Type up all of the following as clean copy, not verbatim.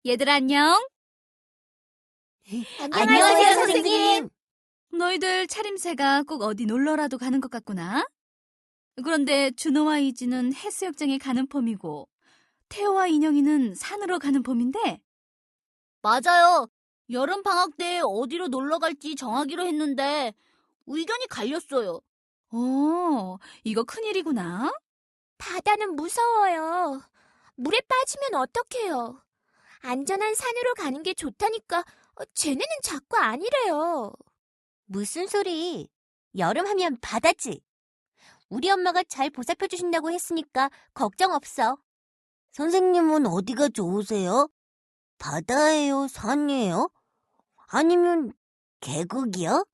얘들아 안녕. 안녕하세요, 선생님. 너희들 차림새가 꼭 어디 놀러라도 가는 것 같구나. 그런데 준호와 이지는 해수욕장에 가는 폼이고 태호와 인영이는 산으로 가는 폼인데. 맞아요. 여름 방학 때 어디로 놀러 갈지 정하기로 했는데 의견이 갈렸어요. 이거 큰일이구나. 바다는 무서워요. 물에 빠지면 어떡해요. 안전한 산으로 가는 게 좋다니까 쟤네는 자꾸 아니래요. 무슨 소리? 여름 하면 바다지. 우리 엄마가 잘 보살펴 주신다고 했으니까 걱정 없어. 선생님은 어디가 좋으세요? 바다예요? 산이에요? 아니면 계곡이요?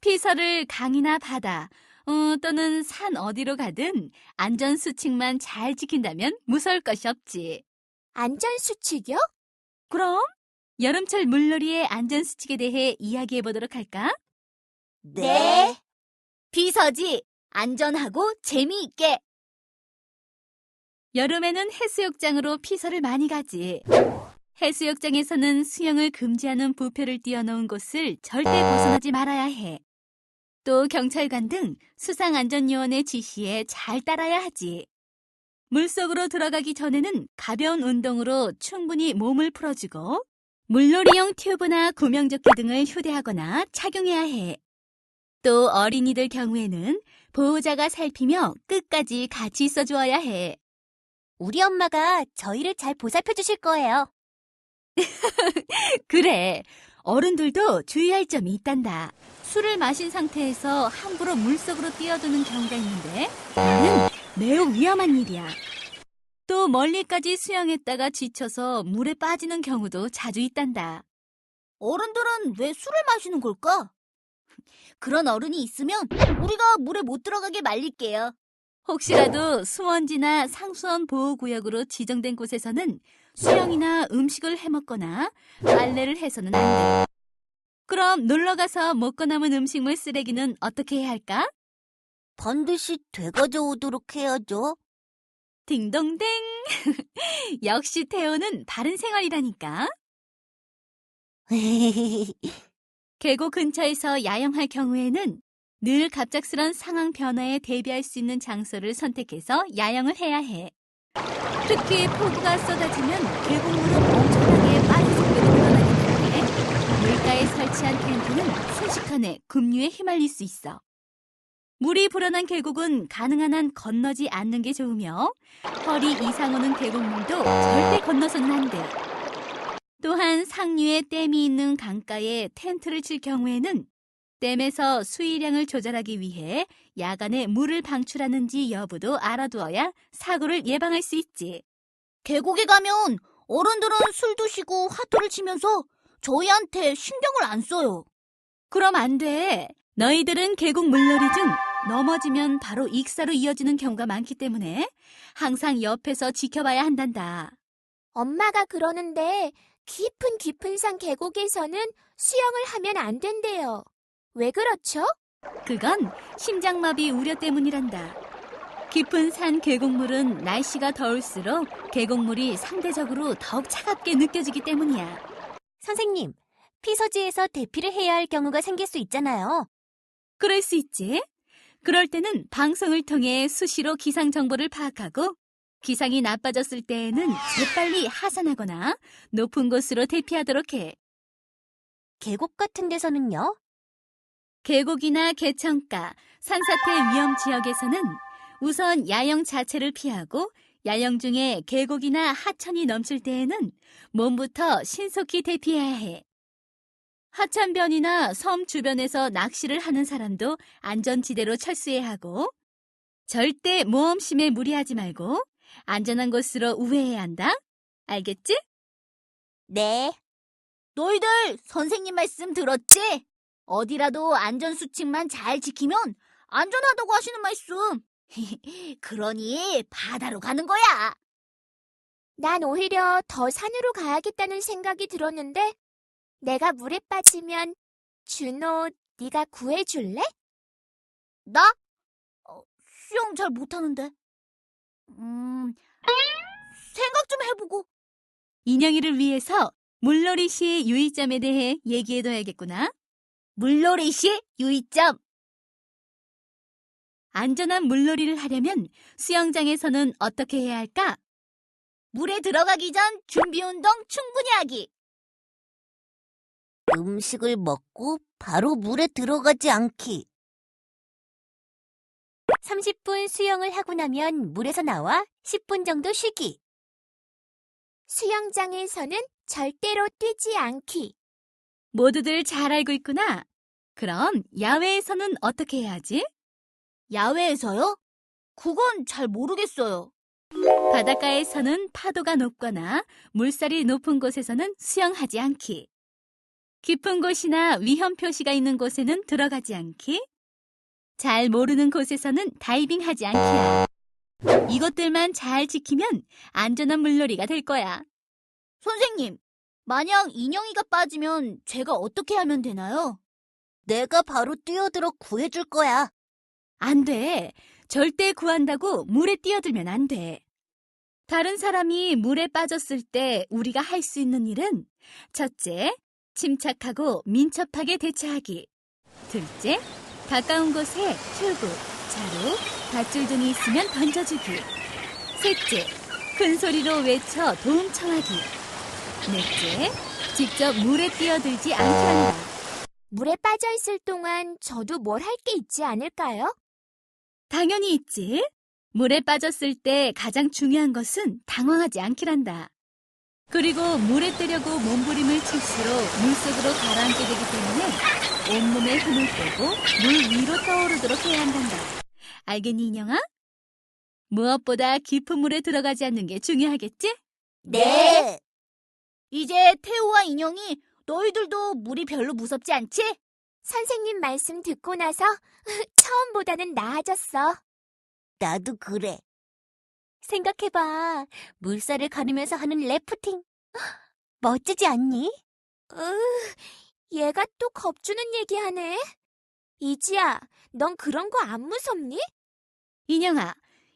피서를 강이나 바다, 또는 산 어디로 가든 안전수칙만 잘 지킨다면 무서울 것이 없지. 안전수칙이요? 그럼 여름철 물놀이의 안전수칙에 대해 이야기해보도록 할까? 네. 피서지, 안전하고 재미있게. 여름에는 해수욕장으로 피서를 많이 가지. 해수욕장에서는 수영을 금지하는 부표를 띄워놓은 곳을 절대 벗어나지 말아야 해. 또 경찰관 등 수상안전요원의 지시에 잘 따라야 하지. 물속으로 들어가기 전에는 가벼운 운동으로 충분히 몸을 풀어주고 물놀이용 튜브나 구명조끼 등을 휴대하거나 착용해야 해. 또 어린이들 경우에는 보호자가 살피며 끝까지 같이 있어주어야 해. 우리 엄마가 저희를 잘 보살펴 주실 거예요. 그래, 어른들도 주의할 점이 있단다. 술을 마신 상태에서 함부로 물속으로 뛰어드는 경우가 있는데 이는 매우 위험한 일이야. 또 멀리까지 수영했다가 지쳐서 물에 빠지는 경우도 자주 있단다. 어른들은 왜 술을 마시는 걸까? 그런 어른이 있으면 우리가 물에 못 들어가게 말릴게요. 혹시라도 수원지나 상수원 보호구역으로 지정된 곳에서는 수영이나 음식을 해먹거나 빨래를 해서는 안 돼. 그럼 놀러가서 먹고 남은 음식물 쓰레기는 어떻게 해야 할까? 반드시 되가져오도록 해야죠. 딩동댕! 역시 태호는 바른 생활이라니까. 계곡 근처에서 야영할 경우에는 늘 갑작스런 상황 변화에 대비할 수 있는 장소를 선택해서 야영을 해야 해. 특히 폭우가 쏟아지면 계곡물은 엄청나게 빠른 속도로 흘러나기 때문에 물가에 설치한 텐트는 순식간에 급류에 휘말릴 수 있어. 물이 불어난 계곡은 가능한 한 건너지 않는 게 좋으며 허리 이상 오는 계곡물도 절대 건너서는 안 돼. 또한 상류에 댐이 있는 강가에 텐트를 칠 경우에는 댐에서 수위량을 조절하기 위해 야간에 물을 방출하는지 여부도 알아두어야 사고를 예방할 수 있지. 계곡에 가면 어른들은 술 드시고 화투를 치면서 저희한테 신경을 안 써요. 그럼 안 돼. 너희들은 계곡 물놀이 중 넘어지면 바로 익사로 이어지는 경우가 많기 때문에 항상 옆에서 지켜봐야 한단다. 엄마가 그러는데 깊은 산 계곡에서는 수영을 하면 안 된대요. 왜 그렇죠? 그건 심장마비 우려 때문이란다. 깊은 산 계곡물은 날씨가 더울수록 계곡물이 상대적으로 더욱 차갑게 느껴지기 때문이야. 선생님, 피서지에서 대피를 해야 할 경우가 생길 수 있잖아요. 그럴 수 있지. 그럴 때는 방송을 통해 수시로 기상 정보를 파악하고 기상이 나빠졌을 때에는 재빨리 하산하거나 높은 곳으로 대피하도록 해. 계곡 같은 데서는요? 계곡이나 개천가, 산사태 위험 지역에서는 우선 야영 자체를 피하고 야영 중에 계곡이나 하천이 넘칠 때에는 몸부터 신속히 대피해야 해. 하천변이나 섬 주변에서 낚시를 하는 사람도 안전지대로 철수해야 하고 절대 모험심에 무리하지 말고 안전한 곳으로 우회해야 한다. 알겠지? 네. 너희들 선생님 말씀 들었지? 어디라도 안전수칙만 잘 지키면 안전하다고 하시는 말씀. 그러니 바다로 가는 거야. 난 오히려 더 산으로 가야겠다는 생각이 들었는데 내가 물에 빠지면 준호, 네가 구해줄래? 나? 수영 잘 못하는데. 생각 좀 해보고 인형이를 위해서 물놀이 시의 유의점에 대해 얘기해둬야겠구나. 물놀이 시 유의점. 안전한 물놀이를 하려면 수영장에서는 어떻게 해야 할까? 물에 들어가기 전 준비 운동 충분히 하기. 음식을 먹고 바로 물에 들어가지 않기. 30분 수영을 하고 나면 물에서 나와 10분 정도 쉬기. 수영장에서는 절대로 뛰지 않기. 모두들 잘 알고 있구나. 그럼 야외에서는 어떻게 해야지? 야외에서요? 그건 잘 모르겠어요. 바닷가에서는 파도가 높거나 물살이 높은 곳에서는 수영하지 않기. 깊은 곳이나 위험 표시가 있는 곳에는 들어가지 않기. 잘 모르는 곳에서는 다이빙하지 않기야. 이것들만 잘 지키면 안전한 물놀이가 될 거야. 선생님, 만약 인형이가 빠지면 제가 어떻게 하면 되나요? 내가 바로 뛰어들어 구해줄 거야. 안 돼. 절대 구한다고 물에 뛰어들면 안 돼. 다른 사람이 물에 빠졌을 때 우리가 할 수 있는 일은 첫째, 침착하고 민첩하게 대처하기. 둘째, 가까운 곳에 튜브, 자루, 밧줄 등이 있으면 던져주기. 셋째, 큰 소리로 외쳐 도움 청하기. 넷째, 직접 물에 뛰어들지 않게 한다. 물에 빠져 있을 동안 저도 뭘 할 게 있지 않을까요? 당연히 있지. 물에 빠졌을 때 가장 중요한 것은 당황하지 않기란다. 그리고 물에 뜨려고 몸부림을 칠수록 물속으로 가라앉게 되기 때문에 온몸에 힘을 빼고 물 위로 떠오르도록 해야 한단다. 알겠니, 인형아? 무엇보다 깊은 물에 들어가지 않는 게 중요하겠지? 네. 이제 태호와 인형이 너희들도 물이 별로 무섭지 않지? 선생님 말씀 듣고 나서 처음보다는 나아졌어. 나도 그래. 생각해봐. 물살을 가르면서 하는 래프팅. 멋지지 않니? 얘가 또 겁주는 얘기하네. 이지야, 넌 그런 거 안 무섭니? 인형아,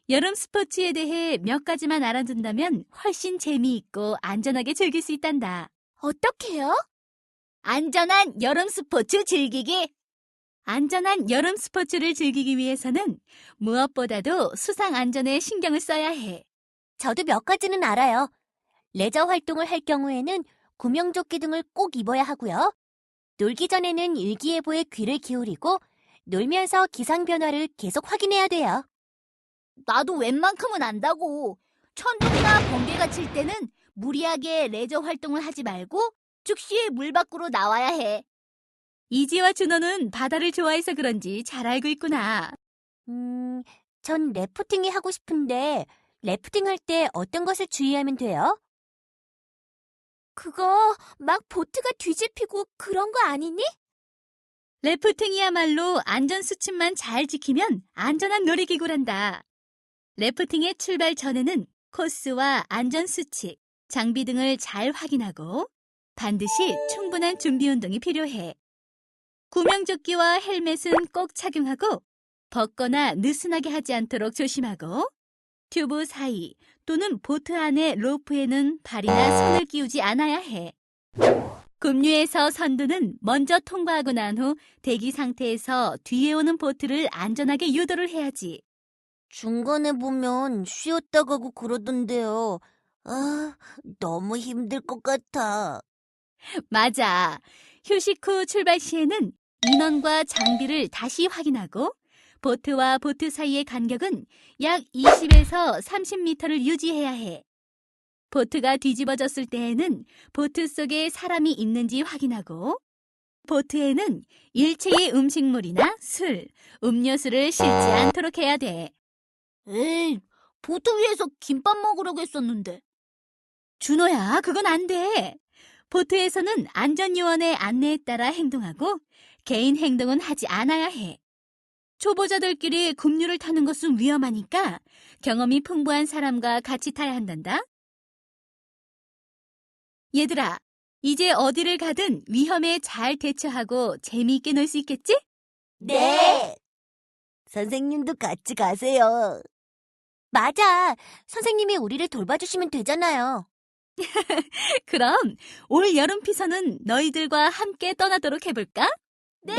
여름 스포츠에 대해 몇 가지만 알아둔다면 훨씬 재미있고 안전하게 즐길 수 있단다. 어떻게요? 안전한 여름 스포츠 즐기기. 안전한 여름 스포츠를 즐기기 위해서는 무엇보다도 수상 안전에 신경을 써야 해. 저도 몇 가지는 알아요. 레저 활동을 할 경우에는 구명조끼 등을 꼭 입어야 하고요. 놀기 전에는 일기예보에 귀를 기울이고 놀면서 기상 변화를 계속 확인해야 돼요. 나도 웬만큼은 안다고. 천둥이나 번개가 칠 때는 무리하게 레저 활동을 하지 말고 즉시 물 밖으로 나와야 해. 이지와 준호는 바다를 좋아해서 그런지 잘 알고 있구나. 전 래프팅이 하고 싶은데 래프팅 할 때 어떤 것을 주의하면 돼요? 그거 막 보트가 뒤집히고 그런 거 아니니? 래프팅이야말로 안전수칙만 잘 지키면 안전한 놀이기구란다. 래프팅의 출발 전에는 코스와 안전수칙, 장비 등을 잘 확인하고 반드시 충분한 준비 운동이 필요해. 구명조끼와 헬멧은 꼭 착용하고 벗거나 느슨하게 하지 않도록 조심하고 튜브 사이 또는 보트 안의 로프에는 발이나 손을 끼우지 않아야 해. 급류에서 선두는 먼저 통과하고 난 후 대기 상태에서 뒤에 오는 보트를 안전하게 유도를 해야지. 중간에 보면 쉬었다 가고 그러던데요. 너무 힘들 것 같아. 맞아. 휴식 후 출발 시에는 인원과 장비를 다시 확인하고 보트와 보트 사이의 간격은 약 20에서 30m를 유지해야 해. 보트가 뒤집어졌을 때에는 보트 속에 사람이 있는지 확인하고 보트에는 일체의 음식물이나 술, 음료수를 싣지 않도록 해야 돼. 에이, 보트 위에서 김밥 먹으려고 했었는데. 준호야, 그건 안 돼. 보트에서는 안전요원의 안내에 따라 행동하고 개인 행동은 하지 않아야 해. 초보자들끼리 급류를 타는 것은 위험하니까 경험이 풍부한 사람과 같이 타야 한단다. 얘들아, 이제 어디를 가든 위험에 잘 대처하고 재미있게 놀 수 있겠지? 네. 선생님도 같이 가세요. 맞아. 선생님이 우리를 돌봐주시면 되잖아요. 그럼 올 여름 피서는 너희들과 함께 떠나도록 해볼까? 네.